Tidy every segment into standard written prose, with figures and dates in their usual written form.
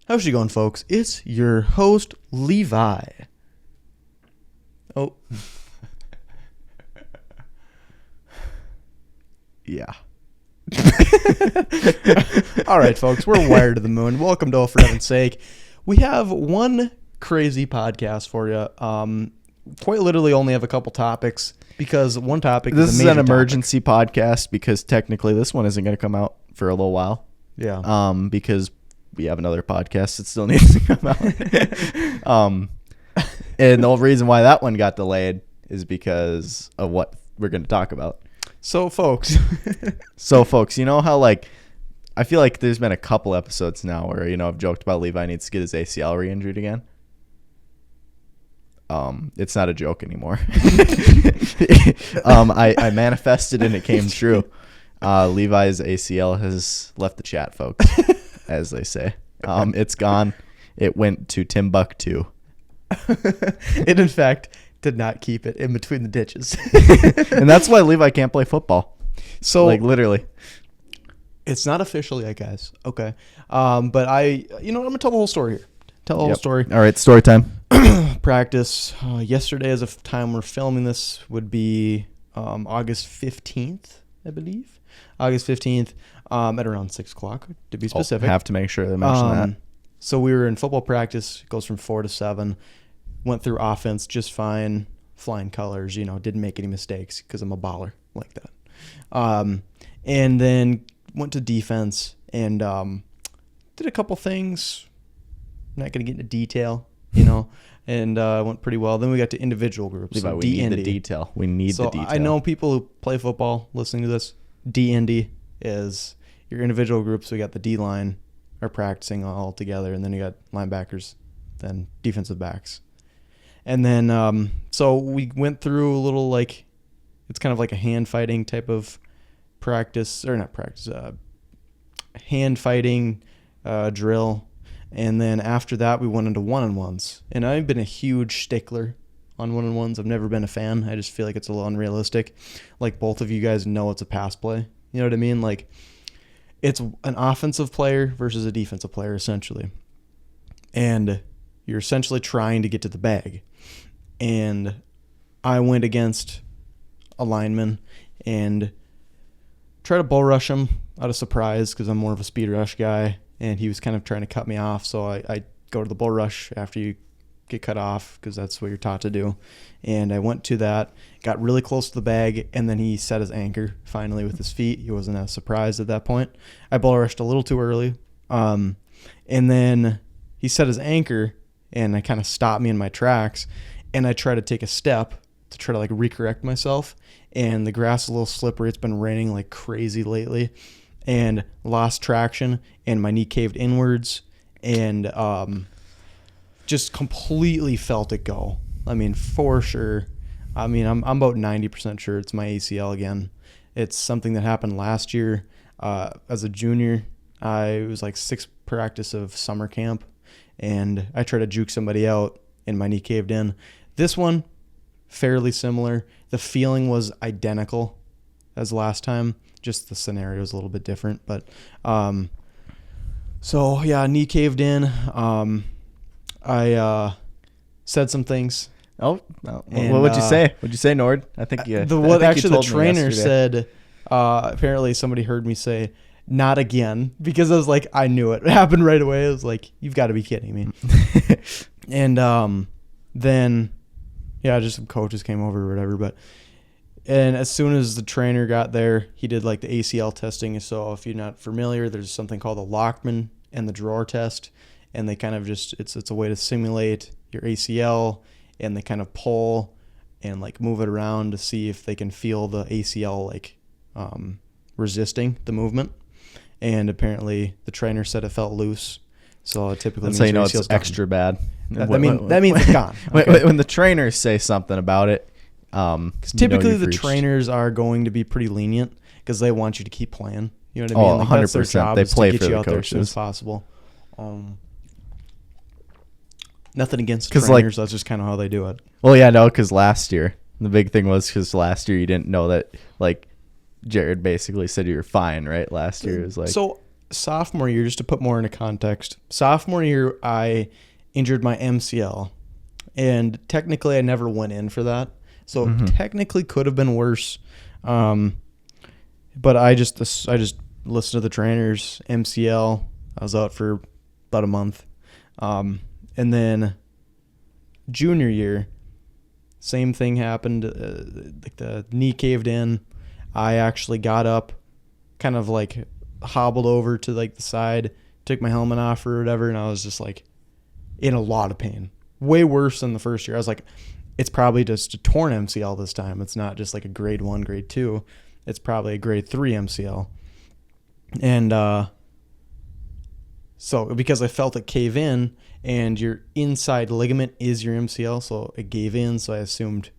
How's she going, folks? It's your host, Levi. Oh. Yeah. All right, folks, we're wired to the moon. Welcome to Oh, for Heaven's Sake. We have one crazy podcast for you. Quite literally only have a couple topics because one topic this is a major an emergency podcast because technically this one isn't going to come out for a little while. Yeah. Because we have another podcast that still needs to come out. And the whole reason why that one got delayed is because of what we're going to talk about. So, folks, you know how, like, I feel like there's been a couple episodes now where, you know, I've joked about Levi needs to get his ACL re-injured again. It's not a joke anymore. I manifested and it came true. Levi's ACL has left the chat, folks, as they say. It's gone. It went to Timbuktu. it, in fact, did not keep it in between the ditches. And that's why Levi can't play football. So, like, literally. It's not official yet, guys. Okay. But I'm going to tell the whole story here. Tell the whole story. All right, story time. Practice. Yesterday, as of time we're filming this, would be August 15th, I believe. August 15th at around 6 o'clock, to be specific. Have to make sure they mention that. So we were in football practice. It goes from 4 to 7. Went through offense just fine. Flying colors, didn't make any mistakes because I'm a baller like that. And then went to defense and did a couple things. Not going to get into detail, and went pretty well. Then we got to individual groups. Levi, so we D&D. need the detail. We need the detail. I know people who play football listening to this. D&D is your individual groups. We got the D-line are practicing all together, and then you got linebackers, then defensive backs. And then so we went through a little, like, it's kind of like a hand fighting type of practice, or not practice, hand fighting drill. And then after that, we went into one-on-ones. And I've been a huge stickler on one-on-ones. I've never been a fan. I just feel like it's a little unrealistic. Like, both of you guys know it's a pass play. You know what I mean? Like, it's an offensive player versus a defensive player, essentially. And you're essentially trying to get to the bag. And I went against a lineman and tried to bull rush him out of surprise because I'm more of a speed rush guy. And he was kind of trying to cut me off. So I go to the bull rush after you get cut off because that's what you're taught to do. And I went to that, got really close to the bag, and then he set his anchor finally with his feet. He wasn't as surprised at that point. I bull rushed a little too early. And then he set his anchor, and I kind of stopped me in my tracks. And I tried to take a step to try to, like, recorrect myself. And the grass is a little slippery. It's been raining like crazy lately. And lost traction, and my knee caved inwards, and just completely felt it go. I mean, for sure. I mean, I'm about 90% sure it's my ACL again. It's something that happened last year. As a junior, it was like 6th practice of summer camp, and I tried to juke somebody out, and my knee caved in. This one, fairly similar. The feeling was identical as last time. Just the scenario is a little bit different, but so yeah, knee caved in. I said some things. What would you say? What'd you say, Nord? I think the trainer said. Apparently, somebody heard me say "not again" because I was like, I knew it happened right away. I was like, "You've got to be kidding me!" And then just some coaches came over or whatever, And as soon as the trainer got there, he did like the ACL testing. So if you're not familiar, there's something called the Lockman and the drawer test. And they kind of just, it's a way to simulate your ACL, and they kind of pull and like move it around to see if they can feel the ACL like resisting the movement. And apparently the trainer said it felt loose. So typically that's how you know it's extra bad. That means it's gone. Okay. When the trainers say something about it, because typically the trainers are going to be pretty lenient because they want you to keep playing. You know what I mean? Like 100%. That's their job, they play to get for you out there as soon as possible. Nothing against trainers. That's just kind of how they do it. Well, yeah, no, because last year the big thing was because last year you didn't know that, like, Jared basically said you were fine, right? Last year it was like, so sophomore year, just to put more into context, sophomore year, I injured my MCL. And technically, I never went in for that. So it technically could have been worse. But I just listened to the trainers, MCL. I was out for about a month. And then junior year, same thing happened. Like the knee caved in. I actually got up, kind of like hobbled over to like the side, took my helmet off or whatever, and I was just like in a lot of pain. Way worse than the first year. I was like, it's probably just a torn MCL this time. It's not just like a grade 1, grade 2. It's probably a grade 3 MCL. And so because I felt it cave in, and your inside ligament is your MCL, so it gave in, so I assumed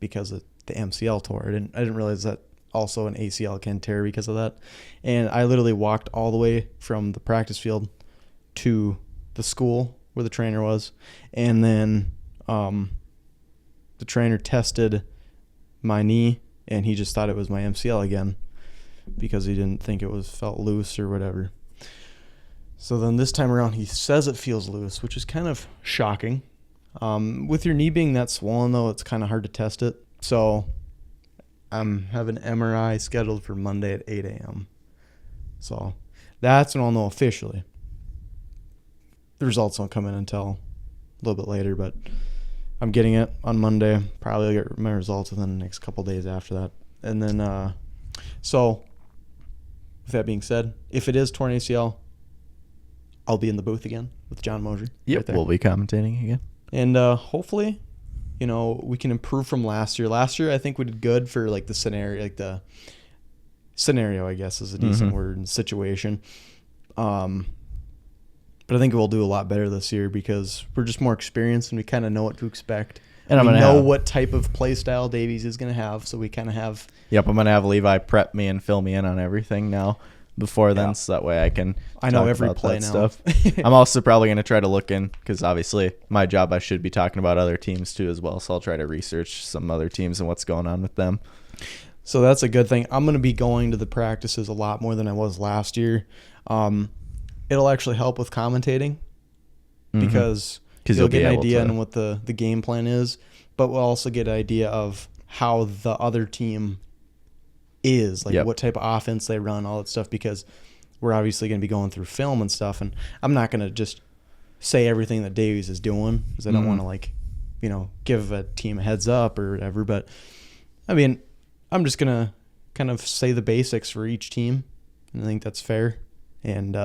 because of the MCL tore. I didn't realize that also an ACL can tear because of that. And I literally walked all the way from the practice field to the school where the trainer was, and then the trainer tested my knee, and he just thought it was my MCL again because he didn't think it felt loose or whatever. So then this time around, he says it feels loose, which is kind of shocking. With your knee being that swollen, though, it's kind of hard to test it. So I'm having an MRI scheduled for Monday at 8 a.m. So that's when I'll know officially. The results won't come in until a little bit later, but I'm getting it on Monday. Probably I'll get my results within the next couple days after that. And then, so with that being said, if it is torn ACL, I'll be in the booth again with John Mosier. Yep, we'll be commentating again. And hopefully, we can improve from last year. Last year, I think we did good for like the scenario, I guess is a decent word, and situation. But I think we'll do a lot better this year because we're just more experienced and we kind of know what to expect. And we know what type of play style Davies is going to have, so we kind of have... Yep, I'm going to have Levi prep me and fill me in on everything now before then, so that way I know every play now. Stuff. I'm also probably going to try to look in, because obviously my job, I should be talking about other teams too as well, so I'll try to research some other teams and what's going on with them. So that's a good thing. I'm going to be going to the practices a lot more than I was last year. It'll actually help with commentating because you'll get an idea on what the game plan is, but we'll also get an idea of how the other team is, like what type of offense they run, all that stuff, because we're obviously going to be going through film and stuff, and I'm not going to just say everything that Davies is doing because I don't want to give a team a heads up or whatever, but I mean, I'm just going to kind of say the basics for each team, and I think that's fair, and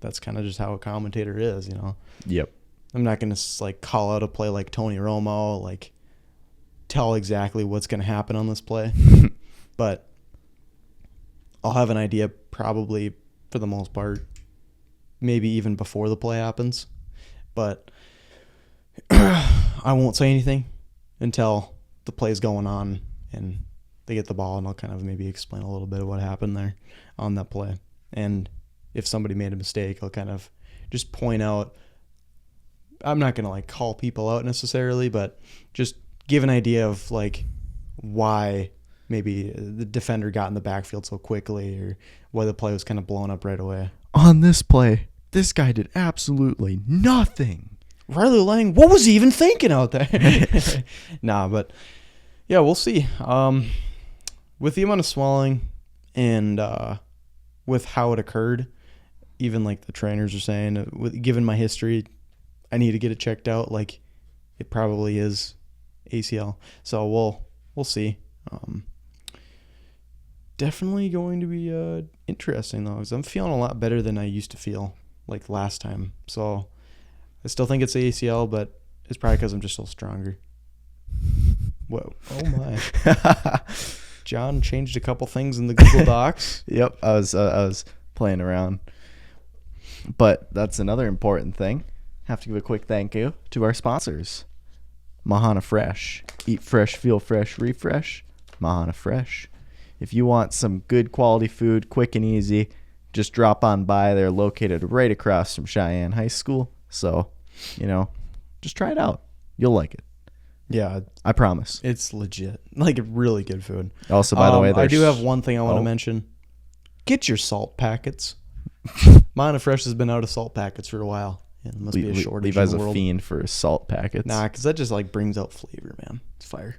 that's kind of just how a commentator is, Yep. I'm not going to call out a play like Tony Romo, tell exactly what's going to happen on this play. But I'll have an idea probably for the most part, maybe even before the play happens. But I won't say anything until the play's going on and they get the ball, and I'll kind of maybe explain a little bit of what happened there on that play. And if somebody made a mistake, I'll kind of just point out. I'm not going to call people out necessarily, but just give an idea of why maybe the defender got in the backfield so quickly, or why the play was kind of blown up right away. On this play, this guy did absolutely nothing. Riley Lang, what was he even thinking out there? Nah, but yeah, we'll see. With the amount of swelling and with how it occurred, even the trainers are saying, given my history, I need to get it checked out. It probably is ACL. So we'll see. Definitely going to be interesting though, because I'm feeling a lot better than I used to feel last time. So I still think it's ACL, but it's probably because I'm just so stronger. Whoa! Oh my! John changed a couple things in the Google Docs. Yep, I was playing around, but that's another important thing. Have to give a quick thank you to our sponsors. Mahana Fresh. Eat fresh, feel fresh, refresh. Mahana Fresh. If you want some good quality food, quick and easy, just drop on by. They're located right across from Cheyenne High School. So, just try it out. You'll like it. Yeah. I promise. It's legit. Really good food. Also, by the way, I do have one thing I want to mention. Get your salt packets. Mahana Fresh has been out of salt packets for a while. Yeah, there must be a shortage Levi's in the a world. fiend for salt packets. Nah, because that just like brings out flavor, man. It's fire.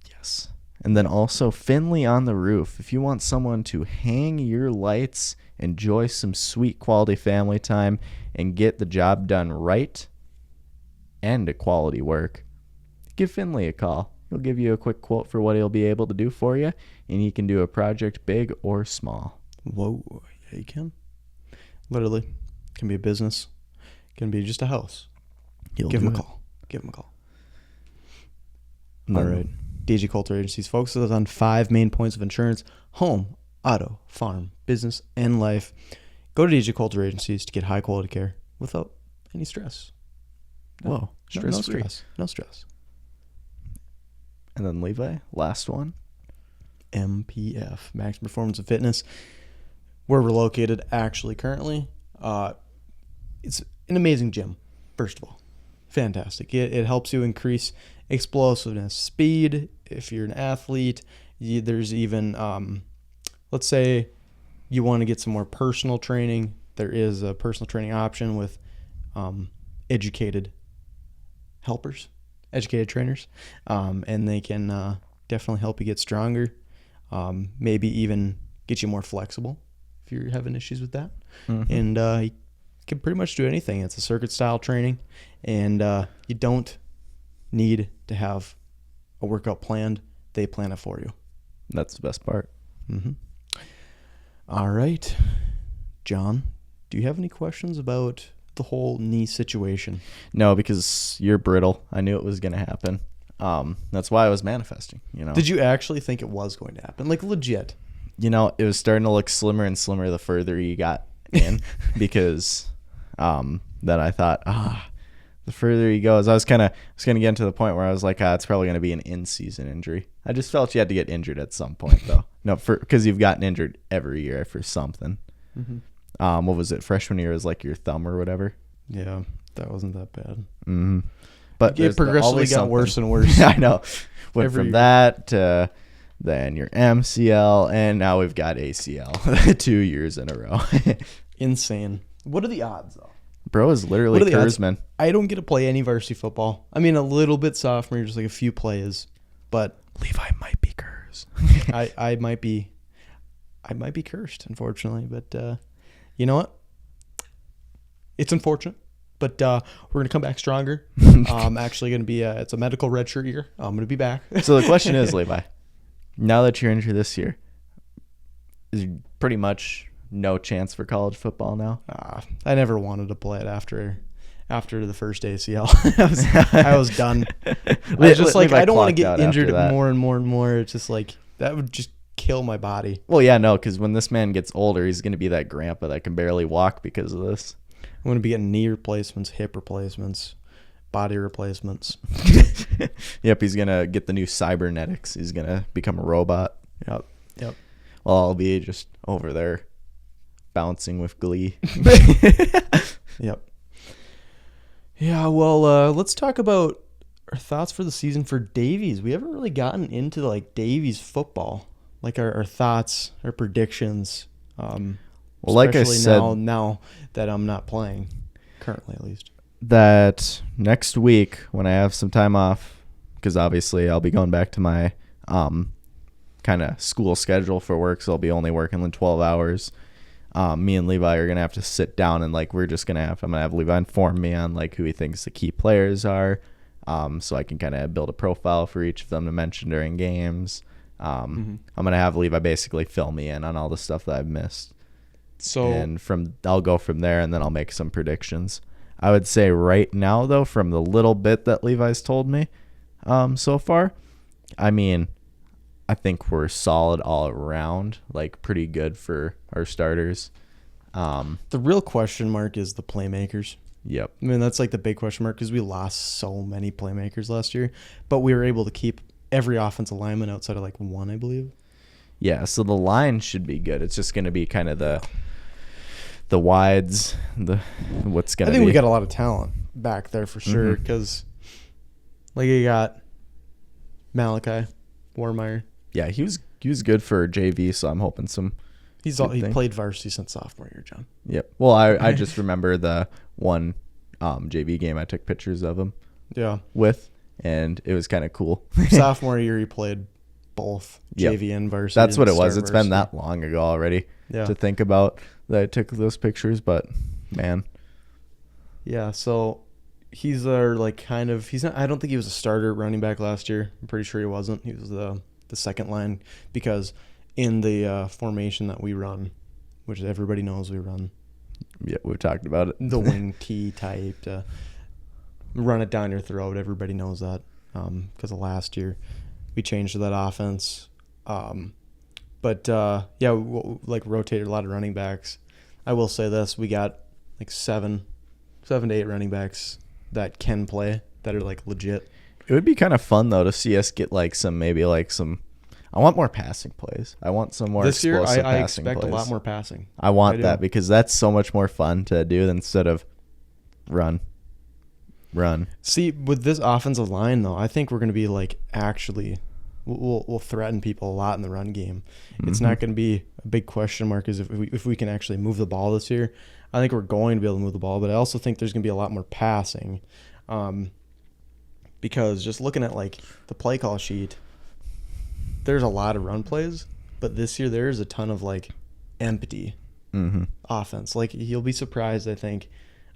Yes. And then also Finley On The Roof. If you want someone to hang your lights, enjoy some sweet quality family time, and get the job done right and a quality work, give Finley a call. He'll give you a quick quote for what he'll be able to do for you, and he can do a project big or small. Whoa. Yeah, you can. Literally. Can be a business. Can be just a house. Give him a call. Give him a call. All right. DJ Colter Agencies focuses on 5 main points of insurance: home, auto, farm, business, and life. Go to DJ Colter Agencies to get high quality care without any stress. Whoa. No Stress-free. stress. No stress. And then Levi, last one. MPF, Max Performance and Fitness. Where we're located actually currently. It's an amazing gym, first of all. Fantastic. It helps you increase explosiveness, speed. If you're an athlete, there's even, let's say you want to get some more personal training. There is a personal training option with educated helpers, educated trainers, and they can definitely help you get stronger, maybe even get you more flexible if you're having issues with that. And you can pretty much do anything. It's a circuit style training, and you don't need to have a workout planned. They plan it for you. That's the best part. All right, John, do you have any questions about the whole knee situation? No, because you're brittle. I knew it was going to happen. That's why I was manifesting, you know. Did you actually think it was going to happen? Like, legit? You know, it was starting to look slimmer and slimmer the further you got in because then I thought, the further he goes, I was going to get to the point where I was like, it's probably going to be an in-season injury. I just felt you had to get injured at some point, though. No, because you've gotten injured every year for something. What was it? Freshman year was like your thumb or whatever. Yeah, that wasn't that bad. But It progressively got worse and worse. I know. Went Every from year. that to then your MCL, and now we've got ACL 2 years in a row. Insane. What are the odds, though? Bro is literally What are the odds? Kurzman. I don't get to play any varsity football. I mean, a little bit sophomore year, just like a few plays, but Levi might be Kurz. I might be cursed, unfortunately. But you know what? It's unfortunate, but we're gonna come back stronger. I'm actually gonna be it's a medical redshirt year. I'm gonna be back. So the question is, Levi, now that you're injured this year, is pretty much no chance for college football now? I never wanted to play it after the first ACL. I was done. I was just like, I don't want to get injured more and more and more. It's just like, that would just kill my body. Well, yeah, no, because when this man gets older, he's going to be that grandpa that can barely walk because of this. I'm going to be getting knee replacements, hip replacements, body replacements. Yep, he's going to get the new cybernetics. He's going to become a robot. Yep. Well, I'll be just over there bouncing with glee. Yep. Yeah, well, let's talk about our thoughts for the season for Davies. We haven't really gotten into like Davies football, like our thoughts, our predictions. Well, like I said, now that I'm not playing, currently at least, that next week when I have some time off, because obviously I'll be going back to my kind of school schedule for work, so I'll be only working like 12 hours. Me and Levi are going to have to sit down and like I'm going to have Levi inform me on like who he thinks the key players are, so I can kind of build a profile for each of them to mention during games. I'm going to have Levi basically fill me in on all the stuff that I've missed. And I'll go from there, and then I'll make some predictions. I would say right now, though, from the little bit that Levi's told me so far, I mean, I think we're solid all around, like pretty good for our starters. The real question mark is the playmakers. Yep. I mean, that's like the big question mark because we lost so many playmakers last year, but we were able to keep every offensive lineman outside of like one, I believe. Yeah, so the line should be good. It's just going to be kind of the wides, what's going to be. I think we got a lot of talent back there for sure because like you got Malachi, Warmeyer. Yeah, he was good for JV, so I'm hoping some He played varsity since sophomore year, John. Yep. Well, I just remember the one JV game I took pictures of him. Yeah. With, and it was kind of cool. Sophomore year, he played both JV and varsity. That's what it was. It's been that long ago already to think about that I took those pictures, but man. Yeah, so he's our he's not. I don't think he was a starter running back last year. I'm pretty sure he wasn't. He was the second line because in the formation that we run, which everybody knows we run. Yeah, we've talked about it. The wing T type to run it down your throat. Everybody knows that because of last year we changed that offense. But rotated a lot of running backs. I will say this: we got like 7 to 8 running backs that can play, that are like legit. It would be kind of fun though to see us get some. I want more passing plays. I want some more this year. Explosive I passing expect plays. a lot more passing. I want that because that's so much more fun to do instead of run. See, with this offensive line though, I think we're going to be actually we'll threaten people a lot in the run game. Mm-hmm. It's not going to be a big question mark is if we can actually move the ball this year. I think we're going to be able to move the ball, but I also think there's going to be a lot more passing, because just looking at the play call sheet, there's a lot of run plays, but this year there is a ton of empty offense. You'll be surprised, I think,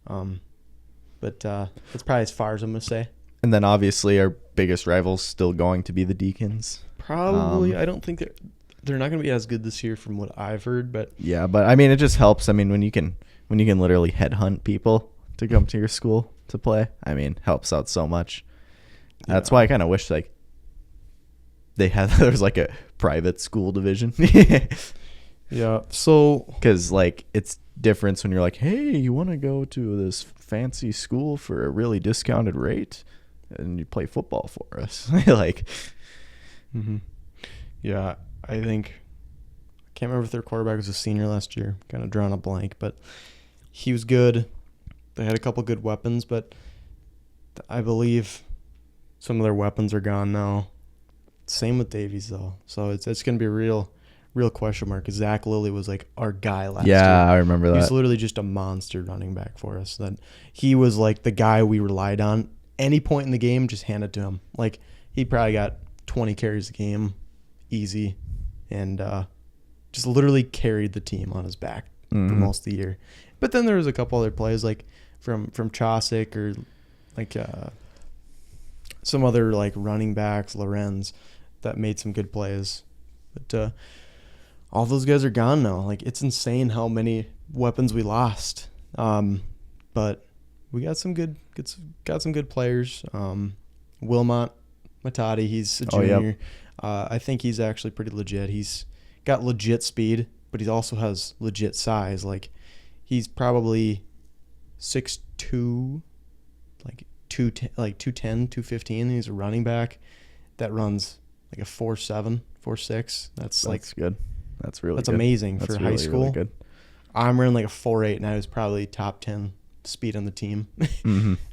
but that's probably as far as I'm gonna say. And then obviously our biggest rival's still going to be the Deacons. Probably, I don't think they're not going to be as good this year from what I've heard, but yeah, but I mean it just helps. I mean when you can literally headhunt people to come to your school to play, I mean helps out so much. That's why I kind of wish there was a private school division. Yeah, so because it's different when you're like, hey, you want to go to this fancy school for a really discounted rate and you play football for us. Yeah, I think I can't remember if their quarterback was a senior last year, kind of drawing a blank, but he was good. They had a couple good weapons, but I believe some of their weapons are gone now. Same with Davies though, so it's going to be a real question mark. Because Zach Lilly was our guy last year. Yeah, I remember that. He was literally just a monster running back for us. That he was the guy we relied on. Any point in the game, just hand it to him. He probably got 20 carries a game, easy, and just literally carried the team on his back for most of the year. But then there was a couple other plays from Chosick or some other running backs, Lorenz, that made some good plays. But all those guys are gone now. It's insane how many weapons we lost. But we got some good players. Wilmot Matati, he's a junior. Yep. I think he's actually pretty legit. He's got legit speed, but he also has legit size. He's probably 6'2", 210, 215. And he's a running back that runs a 4.7, 4.6. That's good. That's really that's good. Amazing that's for really, high school. Really good. I'm running a 4.8, and I was probably top 10 speed on the team.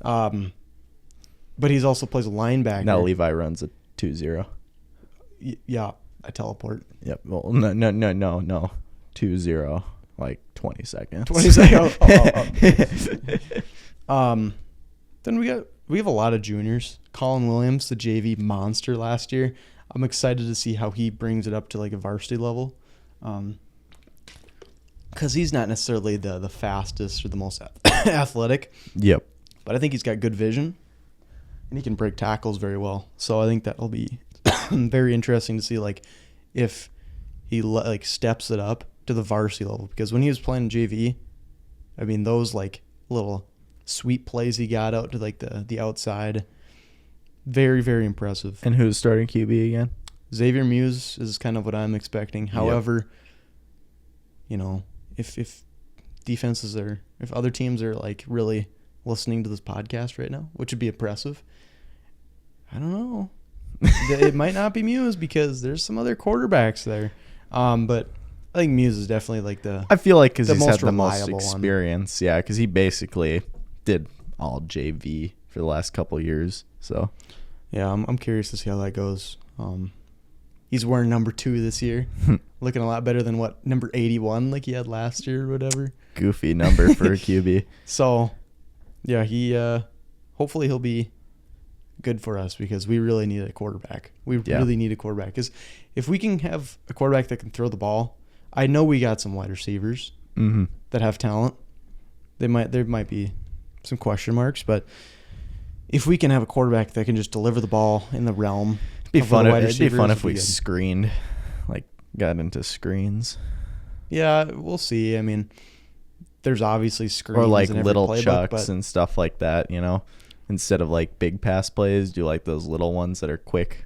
But he's also plays a linebacker. Now Levi runs a 2.0. Yeah, I teleport. Yep. Well, no. 2.0, 20 seconds. 20 seconds. Then we have a lot of juniors. Colin Williams, the JV monster last year. I'm excited to see how he brings it up to a varsity level. Because he's not necessarily the fastest or the most athletic. Yep. But I think he's got good vision, and he can break tackles very well. So I think that'll be very interesting to see if he steps it up to the varsity level. Because when he was playing JV, I mean those little sweep plays he got out to the outside, very, very impressive. And who's starting QB again? Xavier Muse is kind of what I'm expecting. However, if defenses if other teams are really listening to this podcast right now, which would be impressive, I don't know. It might not be Muse because there's some other quarterbacks there. But I think Muse is definitely I feel because he's had the most reliable experience. Yeah, because he basically did all JV for the last couple of years. So yeah, I'm curious to see how that goes. He's wearing number 2 this year. Looking a lot better than what, number 81 like he had last year or whatever. Goofy number for a QB. So, yeah, he hopefully he'll be good for us because we really need a quarterback. We really need a quarterback because if we can have a quarterback that can throw the ball, I know we got some wide receivers that have talent. There might be some question marks, but if we can have a quarterback that can just deliver the ball in the realm, it'd be fun if we screened, like got into screens. Yeah, we'll see. I mean, there's obviously screens or like in every little playbook, chucks and stuff like that. You know, instead of like big pass plays, do like those little ones that are quick.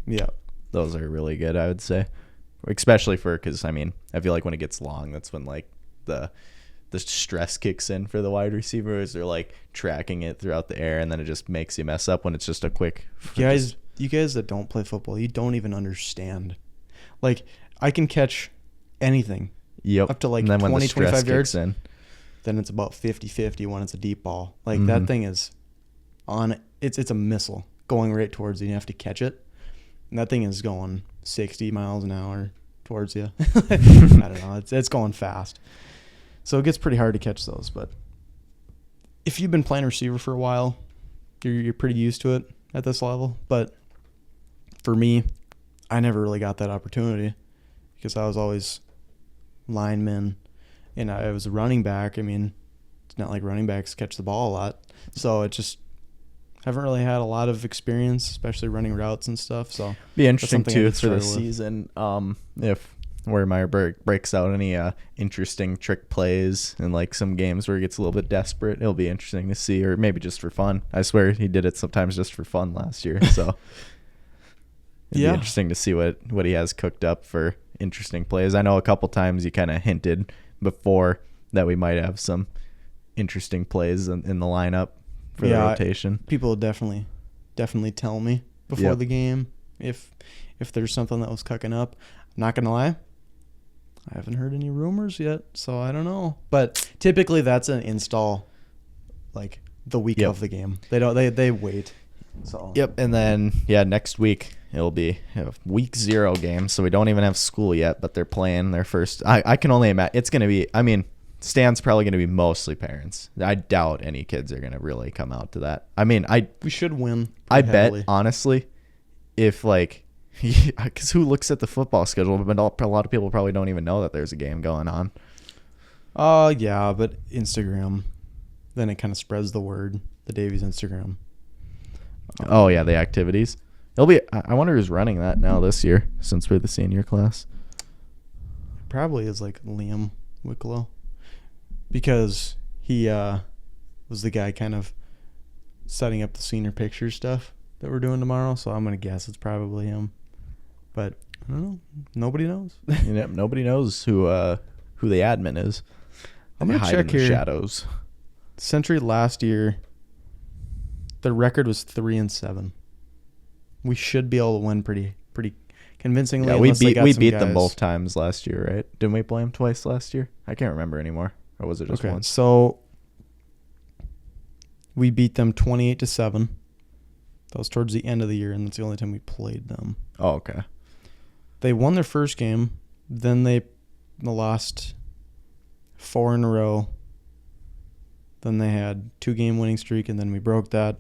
Yeah, those are really good, I would say, especially because I mean, I feel like when it gets long, that's when like the stress kicks in for the wide receivers. They're like tracking it throughout the air, and then it just makes you mess up when it's just a quick. You guys that don't play football, you don't even understand. Like, I can catch anything. Yep. Up to like 20, 25 yards. Then it's about 50-50 when it's a deep ball. Like that thing is on. It's a missile going right towards you. You have to catch it, and that thing is going 60 miles an hour towards you. I don't know. It's going fast. So it gets pretty hard to catch those. But if you've been playing receiver for a while, you're pretty used to it at this level. But for me, I never really got that opportunity because I was always lineman and I was a running back. I mean, it's not like running backs catch the ball a lot. So it just haven't really had a lot of experience, especially running routes and stuff. So be interesting too for the season. If where Meyer breaks out any interesting trick plays and like some games where he gets a little bit desperate, it'll be interesting to see, or maybe just for fun. I swear he did it sometimes just for fun last year. So it'd be interesting to see what he has cooked up for interesting plays. I know a couple times you kind of hinted before that we might have some interesting plays in the lineup for the rotation. People will definitely tell me before the game if there's something that was cooking up. I'm not gonna lie, I haven't heard any rumors yet, so I don't know. But typically that's an install like the week of the game. They wait. So and then next week it'll be a week 0 game, so we don't even have school yet, but they're playing their first. I can only imagine it's gonna be. I mean, Stan's probably gonna be mostly parents. I doubt any kids are gonna really come out to that. I mean, we should win. I bet honestly, if like. Because who looks at the football schedule? But a lot of people probably don't even know that there's a game going on. Yeah, but Instagram, then it kind of spreads the word. The Davies Instagram. The activities. It'll be. I wonder who's running that now this year, since we're the senior class. Probably is like Liam Wicklow, because he was the guy kind of setting up the senior picture stuff that we're doing tomorrow. So I'm gonna guess it's probably him. But I don't know. Nobody knows. Nobody knows who the admin is. I'm gonna check here. Shadows. Century last year, the record was 3-7. We should be able to win pretty convincingly. Yeah, we beat them both times last year, right? Didn't we play them twice last year? I can't remember anymore. Or was it just once? So we beat them 28-7. That was towards the end of the year, and that's the only time we played them. Oh, okay. They won their first game. Then they lost 4 in a row. Then they had 2-game winning streak, and then we broke that.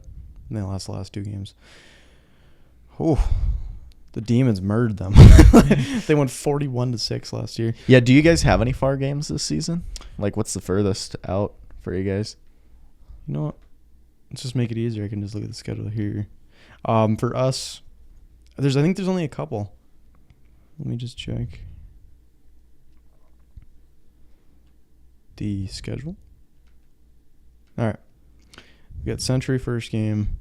And they lost the last 2 games. Oh, the Demons murdered them. They went 41-6 last year. Yeah, do you guys have any far games this season? Like, what's the furthest out for you guys? You know what? Let's just make it easier. I can just look at the schedule here. For us, I think there's only a couple. Let me just check the schedule. All right. We got Century first game.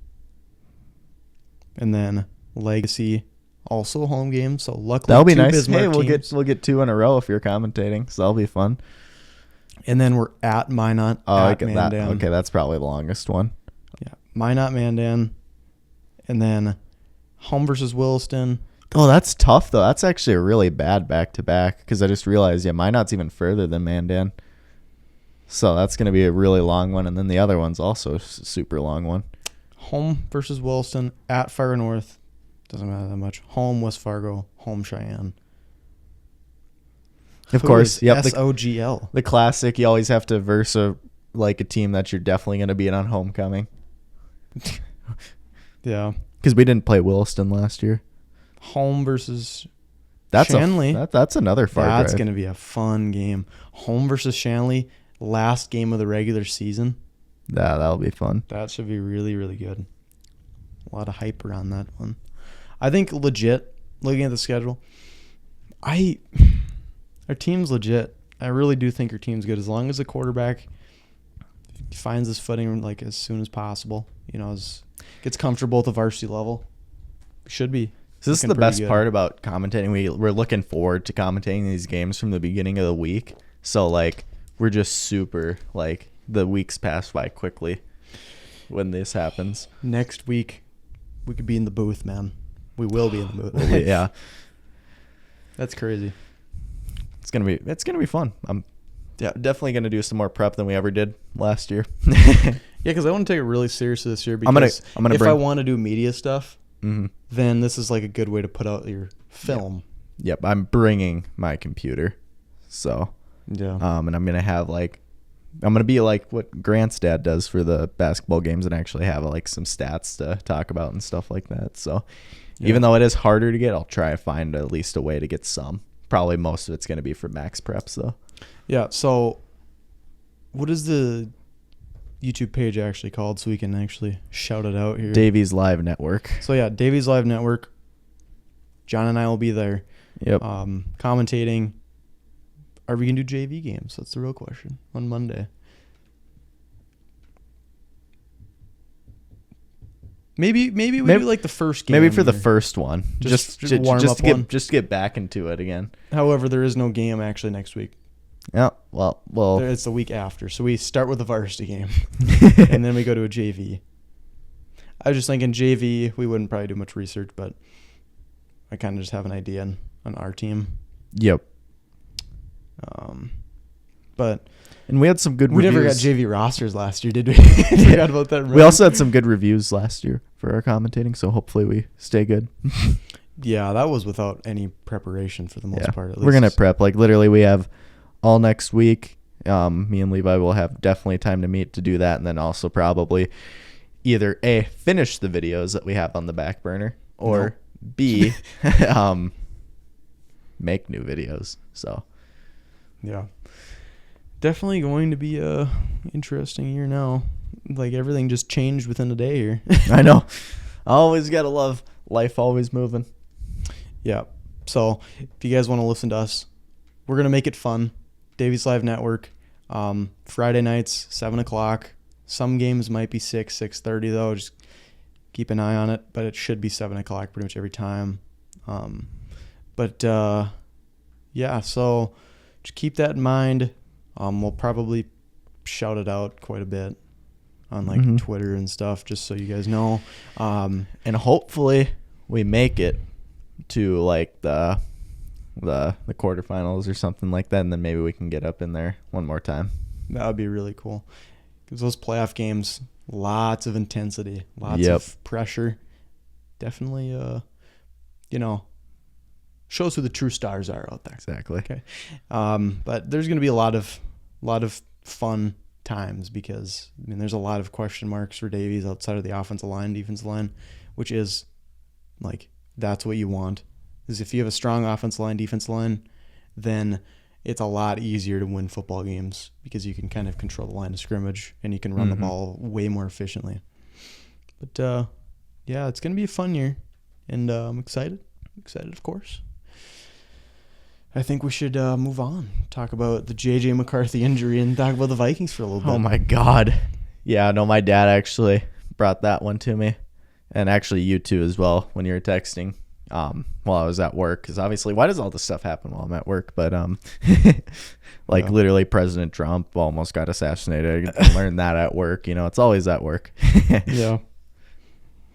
And then Legacy, also home game. So luckily, that'll be nice. Bismarck Hey, teams. we'll get 2 in a row if you're commentating, so that'll be fun. And then we're at Minot. At Mandan. Okay, that's probably the longest one. Yeah, Minot, Mandan, and then home versus Williston. Oh, that's tough though. That's actually a really bad back-to-back because I just realized, Minot's even further than Mandan. So that's going to be a really long one, and then the other one's also a super long one. Home versus Williston, at Fargo North, Doesn't matter that much. Home West Fargo, home Cheyenne. Of Who course, is yep. SOGL. The classic. You always have to verse a team that you're definitely going to beat on homecoming. Yeah. Because we didn't play Williston last year. Home versus That's Shanley. That's another far drive. That's going to be a fun game. Home versus Shanley, last game of the regular season. Yeah, that'll be fun. That should be really, really good. A lot of hype around that one. I think legit, looking at the schedule, our team's legit. I really do think our team's good as long as the quarterback finds his footing like as soon as possible. Gets comfortable at the varsity level. Should be. This is the best part about commentating. We're looking forward to commentating these games from the beginning of the week. So we're just super the weeks pass by quickly when this happens. Next week, we could be in the booth, man. We will be in the booth. Yeah, that's crazy. It's gonna be fun. I'm definitely gonna do some more prep than we ever did last year. Yeah, because I want to take it really seriously this year. Because I want to do media stuff, then this is a good way to put out your film. Yep, I'm bringing my computer, so yeah. And I'm gonna have I'm gonna be like what Grant's dad does for the basketball games and actually have some stats to talk about and stuff like that. So even though it is harder to get, I'll try to find at least a way to get some. Probably most of it's gonna be for max preps though. Yeah. So what is the YouTube page actually called so we can actually shout it out here? Davies Live Network. So yeah, Davies Live Network. John and I will be there. Yep. Commentating. Are we gonna do JV games? That's the real question on Monday. Maybe we do the first game. Maybe for the first one. Just warm up one. Just get back into it again. However, there is no game actually next week. Yeah. Well. It's the week after. So we start with the varsity game, and then we go to a JV. I was just thinking JV. We wouldn't probably do much research, but I kind of just have an idea on our team. Yep. And we had some good reviews. We never got JV rosters last year, did we? Forgot about that. We also had some good reviews last year for our commentating, so hopefully we stay good. Yeah, that was without any preparation for the most part. At least. We're going to prep. Literally, we have all next week. Me and Levi will have definitely time to meet to do that, and then also probably either A, finish the videos that we have on the back burner, or B, make new videos. So, yeah. Definitely going to be a interesting year now. Everything just changed within a day here. I know. Always got to love life always moving. Yeah. So if you guys want to listen to us, we're going to make it fun. Davies Live Network. Friday nights, 7 o'clock. Some games might be 6:30 though. Just keep an eye on it. But it should be 7 o'clock pretty much every time. Yeah, so just keep that in mind. We'll probably shout it out quite a bit on Twitter and stuff, just so you guys know. And hopefully we make it to the quarterfinals or something like that, and then maybe we can get up in there one more time. That would be really cool. Because those playoff games, lots of intensity, lots of pressure. Definitely, shows who the true stars are out there. Exactly. Okay. But there's going to be a lot of fun times because there's a lot of question marks for Davies outside of the offensive line, defensive line, which is that's what you want. Is if you have a strong offensive line, defensive line, then it's a lot easier to win football games because you can kind of control the line of scrimmage and you can run the ball way more efficiently. But yeah, it's going to be a fun year, and I'm excited. Of course. I think we should move on. Talk about the J.J. McCarthy injury and talk about the Vikings for a little bit. Oh, my God. Yeah, no, my dad actually brought that one to me. And actually you too as well when you were texting while I was at work. Because obviously, why does all this stuff happen while I'm at work? But literally President Trump almost got assassinated. I learned that at work. It's always at work. Yeah.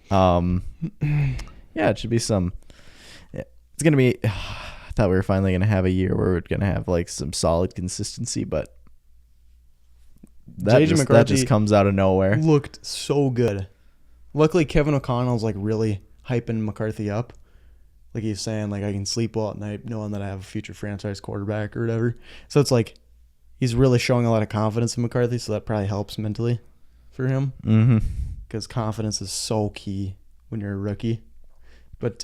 Yeah, it should be some... It's going to be... I thought we were finally going to have a year where we're going to have some solid consistency, but that just comes out of nowhere. Looked so good. Luckily, Kevin O'Connell's really hyping McCarthy up. Like he's saying, like, I can sleep well at night knowing that I have a future franchise quarterback or whatever. So it's like he's really showing a lot of confidence in McCarthy, so that probably helps mentally for him. Mm-hmm. Because confidence is so key when you're a rookie. But,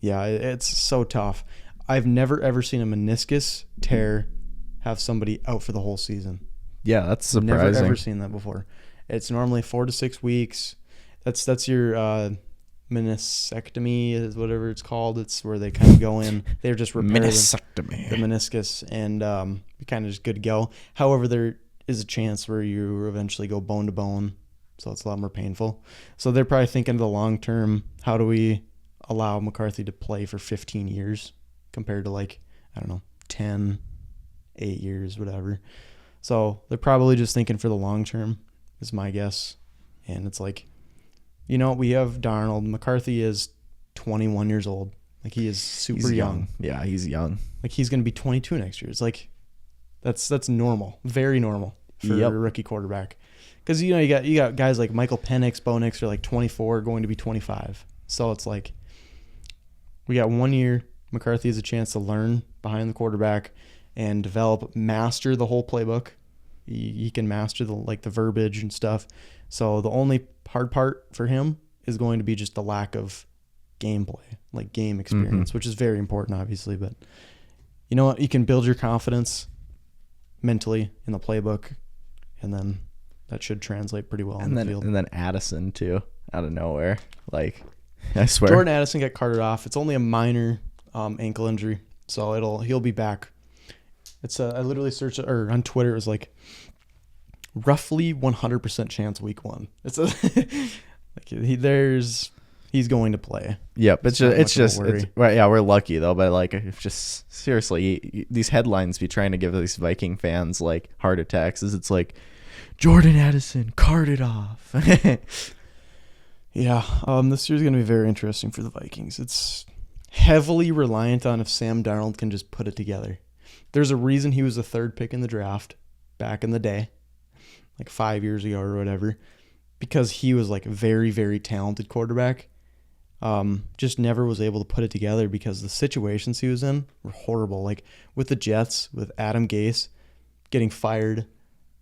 yeah, it's so tough. I've never, ever seen a meniscus tear have somebody out for the whole season. Yeah, that's surprising. Never, ever seen that before. It's normally 4 to 6 weeks. That's your meniscectomy, is whatever it's called. It's where they kind of go in. They're just repairing the meniscus, and you're kind of just good to go. However, there is a chance where you eventually go bone to bone, so it's a lot more painful. So they're probably thinking of the long term, how do we allow McCarthy to play for 15 years compared to, like, I don't know, 10, 8 years, whatever. So they're probably just thinking for the long term, is my guess. And it's like, you know, we have Darnold. McCarthy is 21 years old. Like, he is super young. Yeah, he's young. Like, he's going to be 22 next year. It's like, that's normal, very normal for a rookie quarterback. Because, you know, you got guys like Michael Penix, Bo Nix are like 24, going to be 25. So it's like, we got 1 year. McCarthy has a chance to learn behind the quarterback and develop, master the whole playbook. He can master the verbiage and stuff. So the only hard part for him is going to be just the lack of gameplay, like game experience, which is very important, obviously. But you know what? You can build your confidence mentally in the playbook, and then that should translate pretty well on the field. And then Addison, too, out of nowhere. Like, I swear. Jordan Addison got carted off. It's only a minor ankle injury, so he'll be back. It's I literally searched it, or on Twitter, it was like roughly 100% chance week 1. It's he's going to play. Yep, it's just right. Yeah, we're lucky though, but like, if just seriously, these headlines be trying to give these Viking fans like heart attacks. It's like Jordan Addison carted off. Yeah, this year's gonna be very interesting for the Vikings. It's heavily reliant on if Sam Darnold can just put it together. There's a reason he was the 3rd pick in the draft back in the day, like 5 years ago or whatever, because he was like a very, very talented quarterback. Just never was able to put it together because the situations he was in were horrible. Like with the Jets, with Adam Gase getting fired,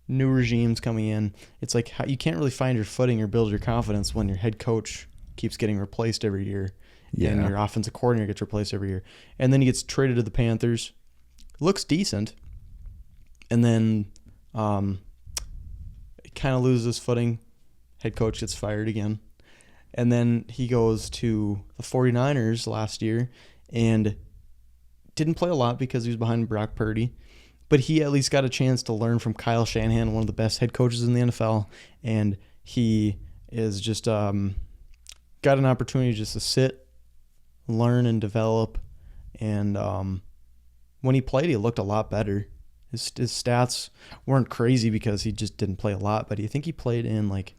new regimes coming in. It's like you can't really find your footing or build your confidence when your head coach keeps getting replaced every year. Yeah. And your offensive coordinator gets replaced every year. And then he gets traded to the Panthers. Looks decent, and then it kind of loses footing. Head coach gets fired again, and then he goes to the 49ers last year and didn't play a lot because he was behind Brock Purdy, but he at least got a chance to learn from Kyle Shanahan, one of the best head coaches in the NFL, and he is just got an opportunity just to sit, learn, and develop, and when he played, he looked a lot better. His stats weren't crazy because he just didn't play a lot, but I think he played in like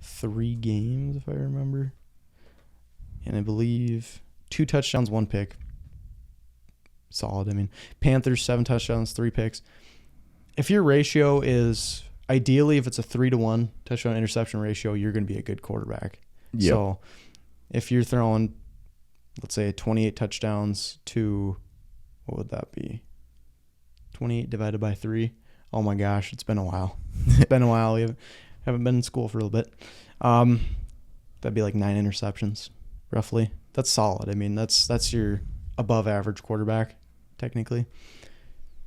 3 games, if I remember. And I believe 2 touchdowns, 1 pick. Solid. I mean, Panthers, 7 touchdowns, 3 picks. If your ratio is, ideally, if it's a 3-to-1 touchdown interception ratio, you're going to be a good quarterback. Yep. So if you're throwing, let's say, 28 touchdowns to, what would that be? 28 divided by 3. Oh my gosh, it's been a while. It's been a while. We haven't been in school for a little bit. That'd be like 9 interceptions, roughly. That's solid. I mean, that's your above average quarterback, technically.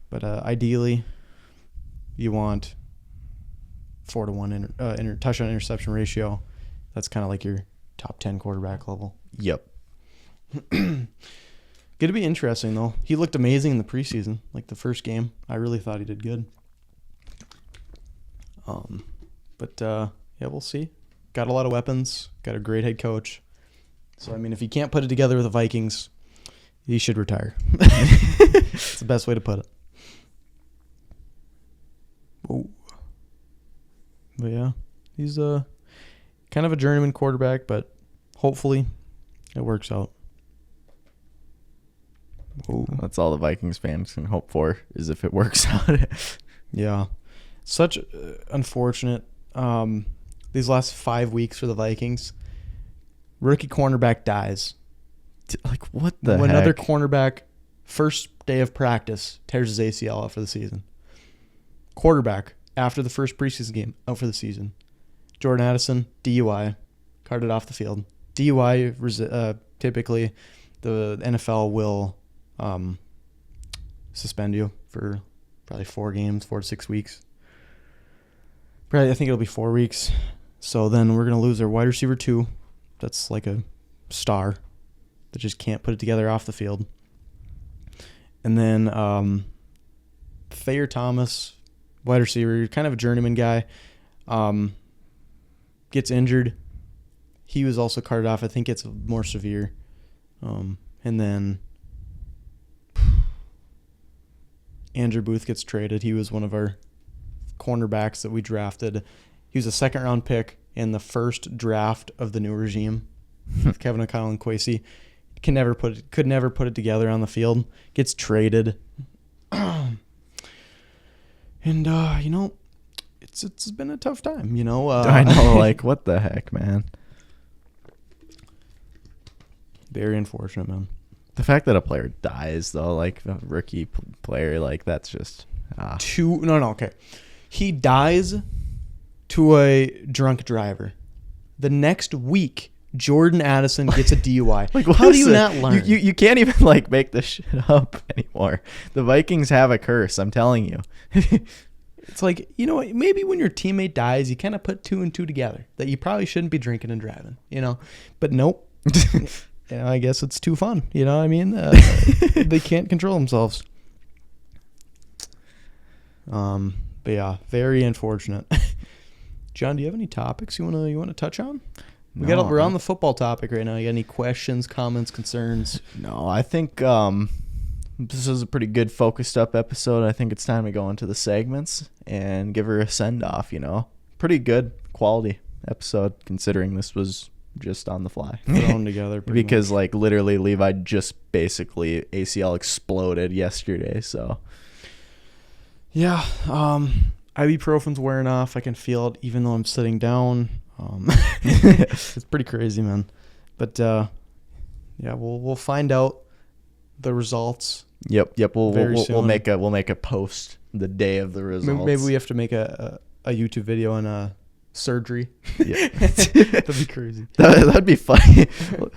But ideally, you want 4-to-1 touchdown interception ratio. That's kind of like your top 10 quarterback level. Yep. Going to be interesting, though. He looked amazing in the preseason, like the first game. I really thought he did good. Yeah, we'll see. Got a lot of weapons. Got a great head coach. So, I mean, if he can't put it together with the Vikings, he should retire. It's the best way to put it. Oh. But, yeah, he's kind of a journeyman quarterback, but hopefully it works out. Ooh. That's all the Vikings fans can hope for, is if it works out. Yeah. Such unfortunate. These last 5 weeks for the Vikings, Rookie cornerback dies. Like, what the heck? Another cornerback, first day of practice, tears his ACL out for the season. Quarterback, after the first preseason game, out for the season. Jordan Addison, DUI, carted off the field. DUI, typically, the NFL will suspend you for probably 4 to 6 weeks. Probably, I think it'll be 4 weeks. So then we're going to lose our wide receiver 2. That's like a star that just can't put it together off the field. And then Thayer Thomas, wide receiver, kind of a journeyman guy, gets injured. He was also carted off. I think it's more severe. And then Andrew Booth gets traded. He was one of our cornerbacks that we drafted. He was a second-round pick in the first draft of the new regime with Kevin O'Connell and Kwesi. Could never put it together on the field. Gets traded. And, it's been a tough time, I know, like, what the heck, man? Very unfortunate, man. The fact that a player dies, though, like a rookie player, like, that's just... Okay. He dies to a drunk driver. The next week, Jordan Addison gets a DUI. Like, how do you not learn? You can't even, like, make this shit up anymore. The Vikings have a curse, I'm telling you. It's like, maybe when your teammate dies, you kind of put 2 and 2 together that you probably shouldn't be drinking and driving, But nope. I guess it's too fun. You know what I mean? They can't control themselves. But yeah, very unfortunate. John, do you have any topics you wanna touch on? We're on the football topic right now. You got any questions, comments, concerns? No, I think this is a pretty good focused up episode. I think it's time to go into the segments and give her a send off. Pretty good quality episode considering this was just on the fly, thrown together. Because like literally Levi just basically ACL exploded yesterday. So yeah, ibuprofen's wearing off. I can feel it even though I'm sitting down. It's pretty crazy, man. But yeah, we'll find out the results. Yep. We'll make a post the day of the results. Maybe we have to make a YouTube video on surgery. Yeah. That'd be crazy. That'd be funny.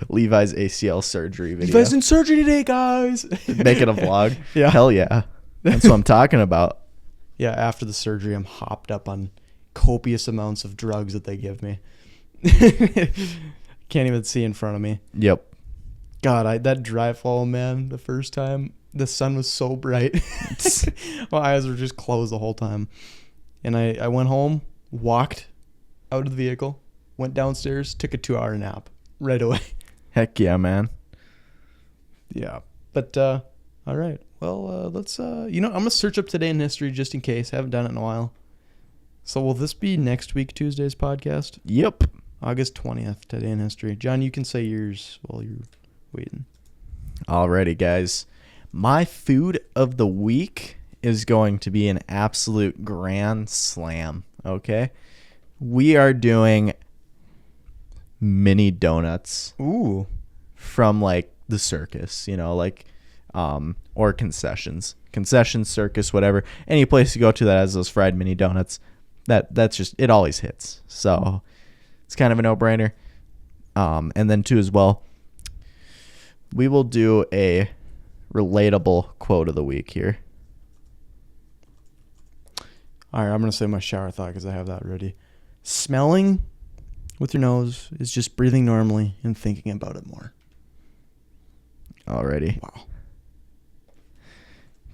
Levi's ACL surgery video. Levi's in surgery today, guys. Make it a vlog. Yeah. Hell yeah. That's what I'm talking about. Yeah, after the surgery, I'm hopped up on copious amounts of drugs that they give me. Can't even see in front of me. Yep. God, that drive home, man, the first time, the sun was so bright. My eyes were just closed the whole time. And I went home, walked out of the vehicle, went downstairs, took a 2-hour nap right away. Heck yeah, man. Yeah. But, all right. Well, let's, I'm going to search up Today in History just in case. I haven't done it in a while. So will this be next week, Tuesday's podcast? Yep. August 20th, Today in History. John, you can say yours while you're waiting. Alrighty, guys. My food of the week is going to be an absolute grand slam, okay? We are doing mini donuts. Ooh. From, like, the circus, or concessions. Concessions, circus, whatever. Any place you go to that has those fried mini donuts, that's just, it always hits. So it's kind of a no-brainer. And then, too, as well, we will do a relatable quote of the week here. All right, I'm going to say my shower thought because I have that ready. Smelling with your nose is just breathing normally and thinking about it more. Alrighty. Wow.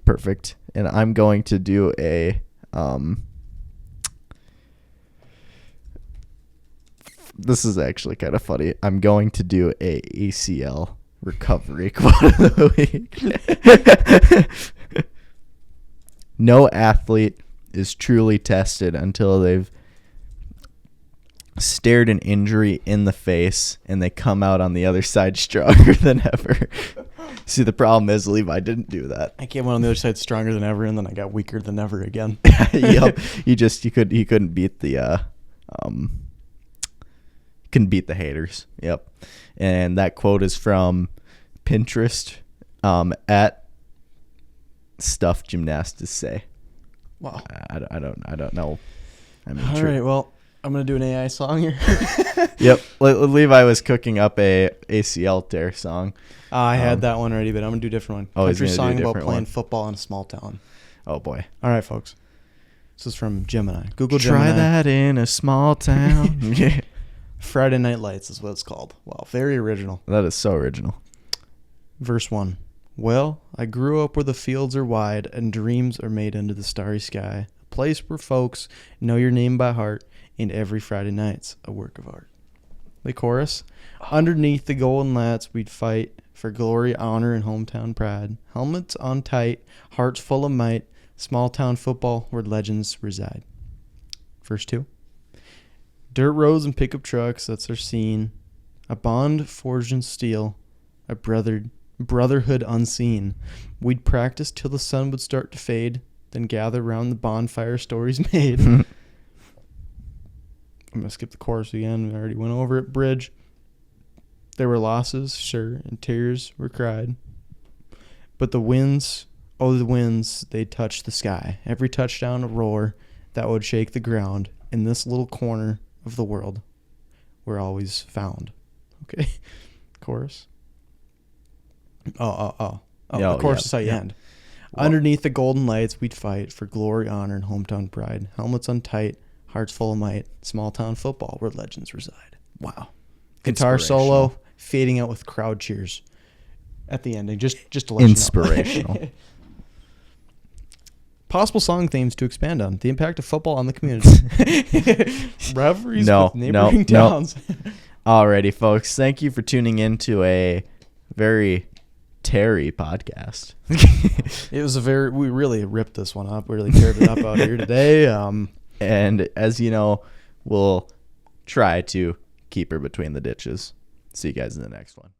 Perfect. And I'm going to do a this is actually kind of funny. I'm going to do a ACL recovery quote of the week. No athlete is truly tested until they've stared an injury in the face and they come out on the other side stronger than ever. See, the problem is Levi didn't do that. I came out on the other side stronger than ever, and then I got weaker than ever again. Yep. He couldn't beat the can beat the haters. Yep. And that quote is from Pinterest at Stuff Gymnastics Say. Wow. I don't know. I mean, all right. Well, I'm gonna do an AI song here. Yep. Levi was cooking up a ACL tear song. I had that one already, but I'm gonna do a different one. Oh, Country he's gonna do song a about different playing one. football in a small town. Oh boy. All right, folks. This is from Gemini. Google Try Gemini. that in a small town. Yeah. Friday Night Lights is what it's called. Wow, very original. That is so original. Verse 1. Well, I grew up where the fields are wide and dreams are made under the starry sky. A place where folks know your name by heart, and every Friday night's a work of art. The chorus. Underneath the golden lats we'd fight for glory, honor, and hometown pride. Helmets on tight, hearts full of might, small town football where legends reside. Verse 2. Dirt roads and pickup trucks, that's our scene. A bond forged in steel, a brotherhood unseen. We'd practice till the sun would start to fade, then gather round the bonfire stories made. I'm going to skip the chorus again. We already went over it. Bridge. There were losses, sure, and tears were cried. But the winds, oh, the winds, they touched the sky. Every touchdown a roar that would shake the ground. In this little corner of the world, we're always found. Okay. Chorus. Oh. The chorus is how you end. Well, underneath the golden lights, we'd fight for glory, honor, and hometown pride. Helmets untight, hearts full of might. Small town football where legends reside. Wow. Guitar solo fading out with crowd cheers at the ending. Just to let inspirational. You know. Possible song themes to expand on. The impact of football on the community. Rivalries with neighboring towns. Alrighty, folks. Thank you for tuning in to a very Terry podcast. It was we really ripped this one up. We really teared it up out here today. And as you know, we'll try to keep her between the ditches. See you guys in the next one.